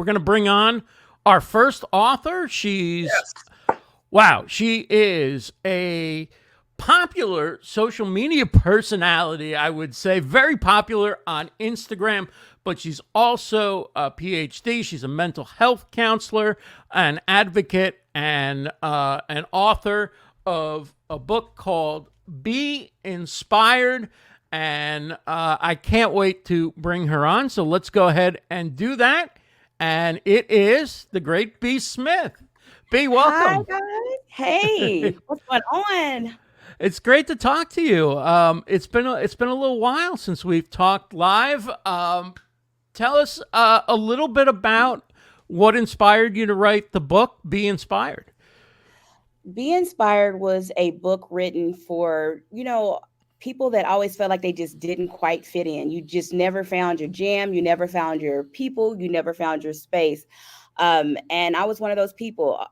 We're going to bring on our first author. She is a popular social media personality, I would say, very popular on Instagram, but she's also a PhD. She's a mental health counselor, an advocate, and an author of a book called Be Inspired. And I can't wait to bring her on. So let's go ahead and do that. And it is the great B. Smith. B, welcome. Hi, guys. Hey, what's going on? It's great to talk to you. It's been a little while since we've talked live. Tell us a little bit about what inspired you to write the book, Be Inspired. Be Inspired was a book written for, people that always felt like they just didn't quite fit in. You just never found your jam. You never found your people. You never found your space. And I was one of those people.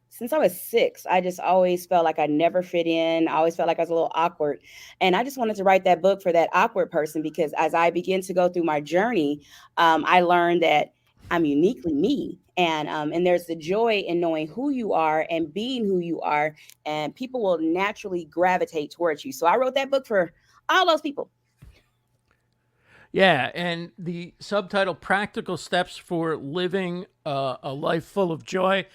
Since I was 6, I just always felt like I never fit in. I always felt like I was a little awkward. And I just wanted to write that book for that awkward person, because as I began to go through my journey, I learned that I'm uniquely me. And there's the joy in knowing who you are and being who you are, and people will naturally gravitate towards you. So I wrote that book for all those people. Yeah, and the subtitle, Practical Steps for Living a Life Full of Joy.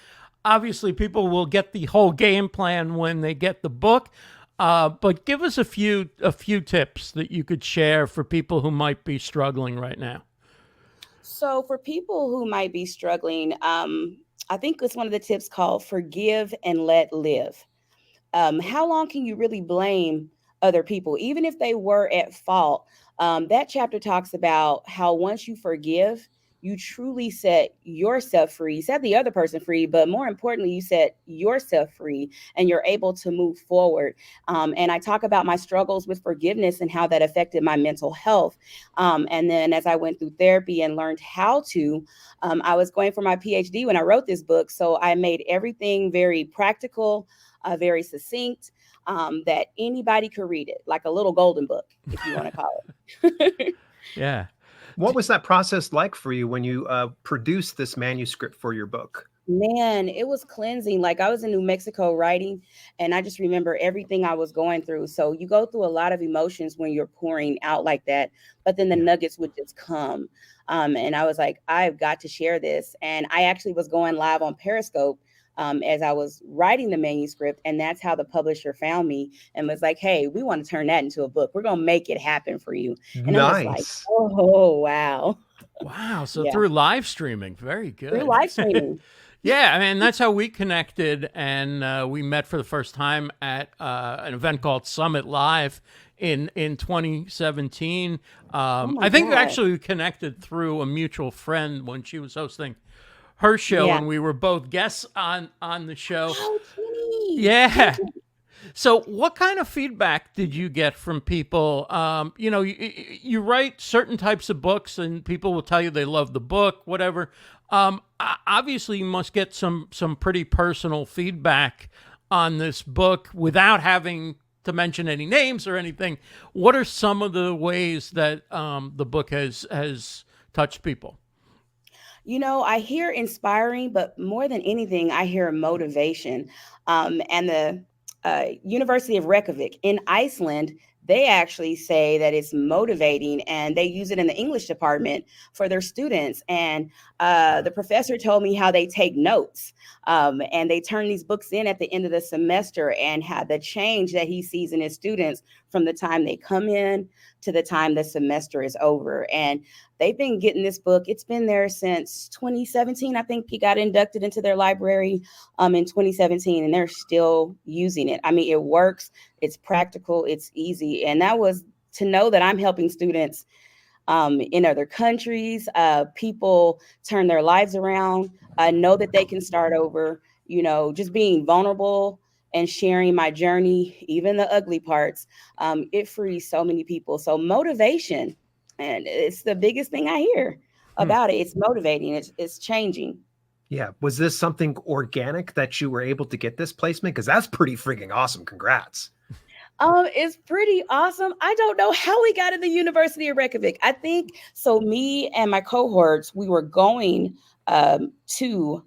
Obviously, people will get the whole game plan when they get the book, but give us a few tips that you could share for people who might be struggling right now. So for people who might be struggling, I think it's one of the tips called forgive and let live. How long can you really blame other people, even if they were at fault? That chapter talks about how once you forgive, you truly set yourself free. You set the other person free, but more importantly, you set yourself free, and you're able to move forward. And I talk about my struggles with forgiveness and how that affected my mental health. And then as I went through therapy and learned how to, I was going for my PhD when I wrote this book. So I made everything very practical, very succinct, that anybody could read it, like a little golden book, if you want to call it. Yeah. What was that process like for you when you produced this manuscript for your book? Man, it was cleansing. Like, I was in New Mexico writing, and I just remember everything I was going through. So you go through a lot of emotions when you're pouring out like that, but then the nuggets would just come. And I was like, I've got to share this. And I actually was going live on Periscope as I was writing the manuscript. And that's how the publisher found me and was like, hey, we want to turn that into a book. We're going to make it happen for you. And I was like, oh, wow. Wow. So through live streaming. Very good. Through live streaming. Yeah. I mean, that's how we connected. And we met for the first time at an event called Summit Live in 2017. I think actually we connected through a mutual friend when she was hosting her show, and we were both guests on the show. Oh, yeah. So what kind of feedback did you get from people? You write certain types of books and people will tell you they love the book, whatever. Obviously you must get some pretty personal feedback on this book without having to mention any names or anything. What are some of the ways that the book has touched people? I hear inspiring, but more than anything, I hear motivation. And the University of Reykjavik in Iceland, they actually say that it's motivating, and they use it in the English department for their students. And the professor told me how they take notes, and they turn these books in at the end of the semester, and how the change that he sees in his students from the time they come in to the time the semester is over. And they've been getting this book. It's been there since 2017. I think he got inducted into their library in 2017, and they're still using it. I mean, it works. It's practical. It's easy. And that was to know that I'm helping students in other countries. People turn their lives around. Know that they can start over, just being vulnerable and sharing my journey, even the ugly parts. It frees so many people. So motivation. And it's the biggest thing I hear about it. It's motivating. It's changing. Yeah. Was this something organic that you were able to get this placement? Because that's pretty freaking awesome. Congrats. It's pretty awesome. I don't know how we got in the University of Reykjavik. I think so. Me and my cohorts, we were going to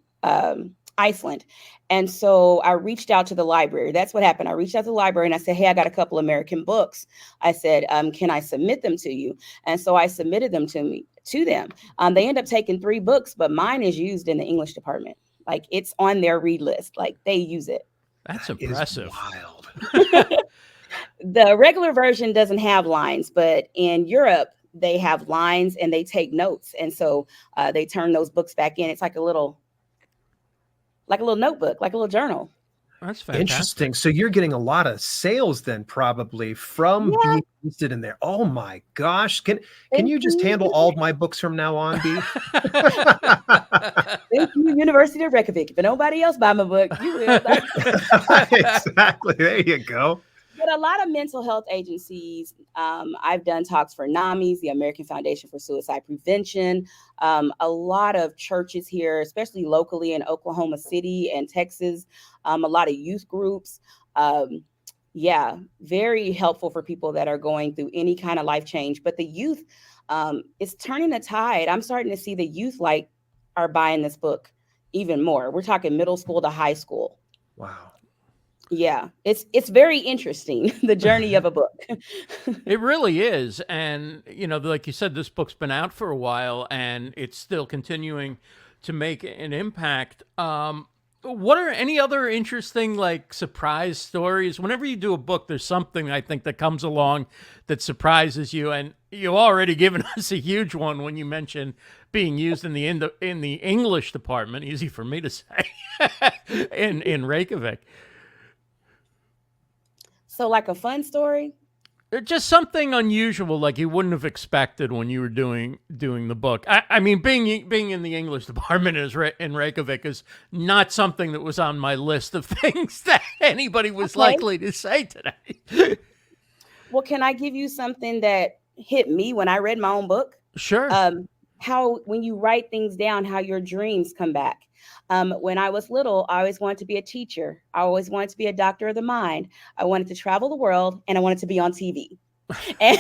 Iceland. And so I reached out to the library. That's what happened. I reached out to the library and I said, hey, I got a couple American books. I said, can I submit them to you? And so I submitted them to them. They end up taking 3 books, but mine is used in the English department. Like it's on their read list. Like they use it. That's That impressive. is wild. The regular version doesn't have lines, but in Europe, they have lines and they take notes. And so they turn those books back in. It's like a little notebook, like a little journal. That's fantastic. Interesting. So you're getting a lot of sales then probably from being listed in there. Oh my gosh. Can you just handle all of my books from now on, B? Thank you, University of Reykjavik. If nobody else buy my book, you will. Exactly. There you go. But a lot of mental health agencies, I've done talks for NAMIs, the American Foundation for Suicide Prevention, a lot of churches here, especially locally in Oklahoma City and Texas, a lot of youth groups. Yeah, very helpful for people that are going through any kind of life change. But the youth is turning the tide. I'm starting to see the youth are buying this book even more. We're talking middle school to high school. Wow. Yeah, it's very interesting, the journey of a book. It really is. And, like you said, this book's been out for a while and it's still continuing to make an impact. What are any other interesting, surprise stories? Whenever you do a book, there's something I think that comes along that surprises you. And you've already given us a huge one when you mentioned being used in the English department. Easy for me to say in Reykjavik. So like a fun story? Just something unusual, like you wouldn't have expected when you were doing the book. I mean, being in the English department in Reykjavik is not something that was on my list of things that anybody was likely to say today. Well, can I give you something that hit me when I read my own book? Sure. How when you write things down, how your dreams come back. When I was little, I always wanted to be a teacher. I always wanted to be a doctor of the mind. I wanted to travel the world and I wanted to be on TV. And,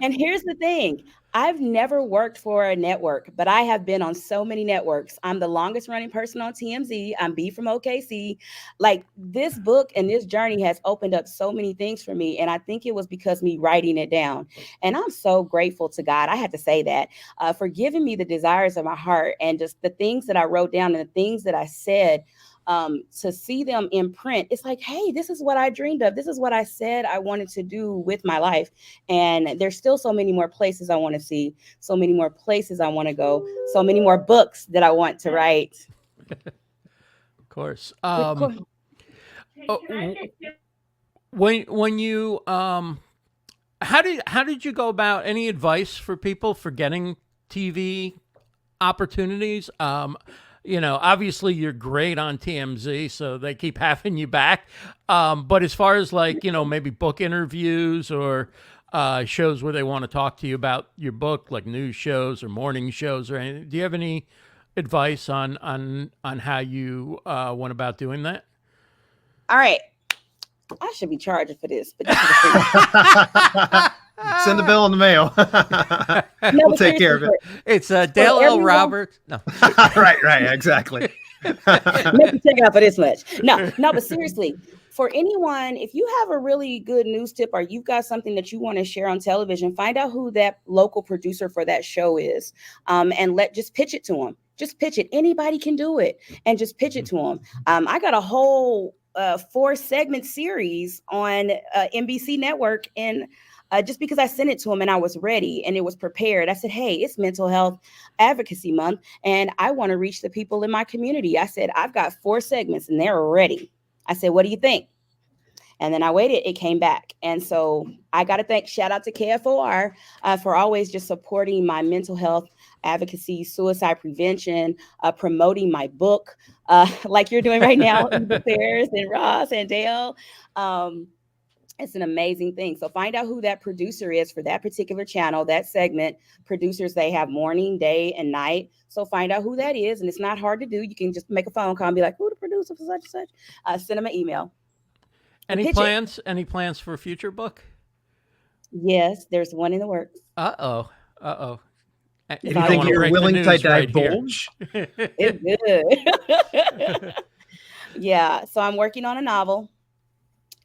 and here's the thing. I've never worked for a network, but I have been on so many networks. I'm the longest running person on TMZ. I'm B from OKC. Like this book and this journey has opened up so many things for me. And I think it was because me writing it down. And I'm so grateful to God. I had to say that for giving me the desires of my heart and just the things that I wrote down and the things that I said. To see them in print, it's like, hey, this is what I dreamed of. This is what I said I wanted to do with my life. And there's still so many more places I want to see, so many more places I want to go, so many more books that I want to write. Of course. When you how did you go about any advice for people for getting TV opportunities? Obviously you're great on TMZ, so they keep having you back. But as far as maybe book interviews or shows where they want to talk to you about your book, like news shows or morning shows or anything, do you have any advice on how you went about doing that? All right. I should be charging for this, but send the bill in the mail. We'll take care of it. It's Dale L. Roberts. No. right, exactly. Make you check out for this much. No, but seriously, for anyone, if you have a really good news tip or you've got something that you want to share on television, find out who that local producer for that show is, and just pitch it to them. Just pitch it. Anybody can do it, and just pitch it to them. I got a whole 4-segment series on NBC Network, and just because I sent it to him and I was ready and it was prepared, I said, hey, it's Mental Health Advocacy Month, and I want to reach the people in my community. I said, I've got 4 segments and they're ready. I said, what do you think? And then I waited, it came back. And so I got to shout out to KFOR for always just supporting my mental health advocacy, suicide prevention, promoting my book, like you're doing right now, Fairs and Ross and Dale. It's an amazing thing. So find out who that producer is for that particular channel, that segment. Producers, they have morning, day, and night. So find out who that is. And it's not hard to do. You can just make a phone call and be like, who the producer for such and such? Send them an email. Any plans? Any plans for a future book? Yes, there's one in the works. Uh-oh. You don't Anything wanna you're break the willing to news right here. divulge? It's good. Yeah, so I'm working on a novel.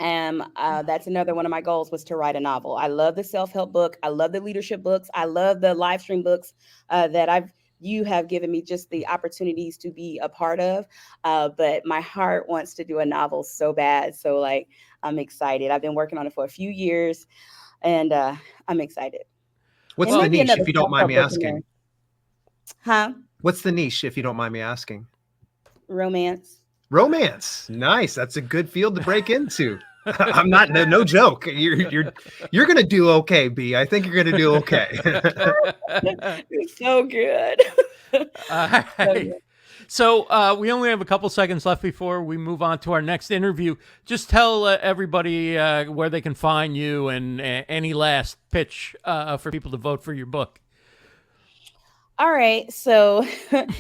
And that's another one of my goals, was to write a novel. I love the self-help book. I love the leadership books. I love the live stream books that you have given me just the opportunities to be a part of. But my heart wants to do a novel so bad. So like, I'm excited. I've been working on it for a few years, and I'm excited. What's And the maybe niche, another if you don't mind me self-help book in asking? there. Huh? What's the niche, if you don't mind me asking? Romance. Romance. Nice. That's a good field to break into. I'm not, no joke. You're gonna do okay, B. I think you're gonna do okay. It's so good. All right. So we only have a couple seconds left before we move on to our next interview. Just tell everybody where they can find you, and any last pitch for people to vote for your book. All right. So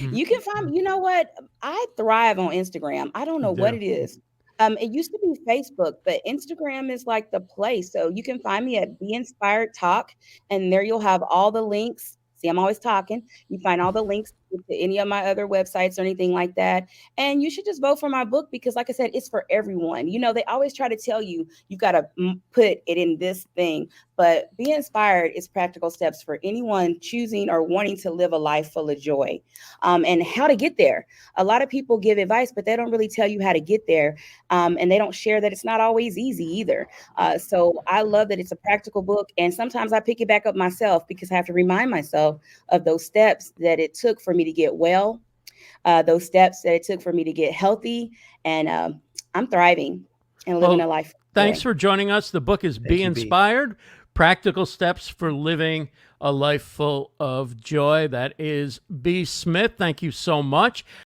you can find, you know what? I thrive on Instagram. I don't know what it is. It used to be Facebook, but Instagram is like the place. So you can find me at Be Inspired Talk, and there you'll have all the links. See, I'm always talking. You find all the links to any of my other websites or anything like that. And you should just vote for my book, because like I said, it's for everyone. You know, they always try to tell you, you've got to put it in this thing, but Be Inspired is practical steps for anyone choosing or wanting to live a life full of joy, and how to get there. A lot of people give advice, but they don't really tell you how to get there. And they don't share that it's not always easy either. So I love that it's a practical book. And sometimes I pick it back up myself, because I have to remind myself of those steps that it took for me to get well, those steps that it took for me to get healthy. And I'm thriving and living a life. Thanks for joining us. The book is Be Inspired, Practical Steps for Living a Life Full of Joy. That is B. Smith. Thank you so much.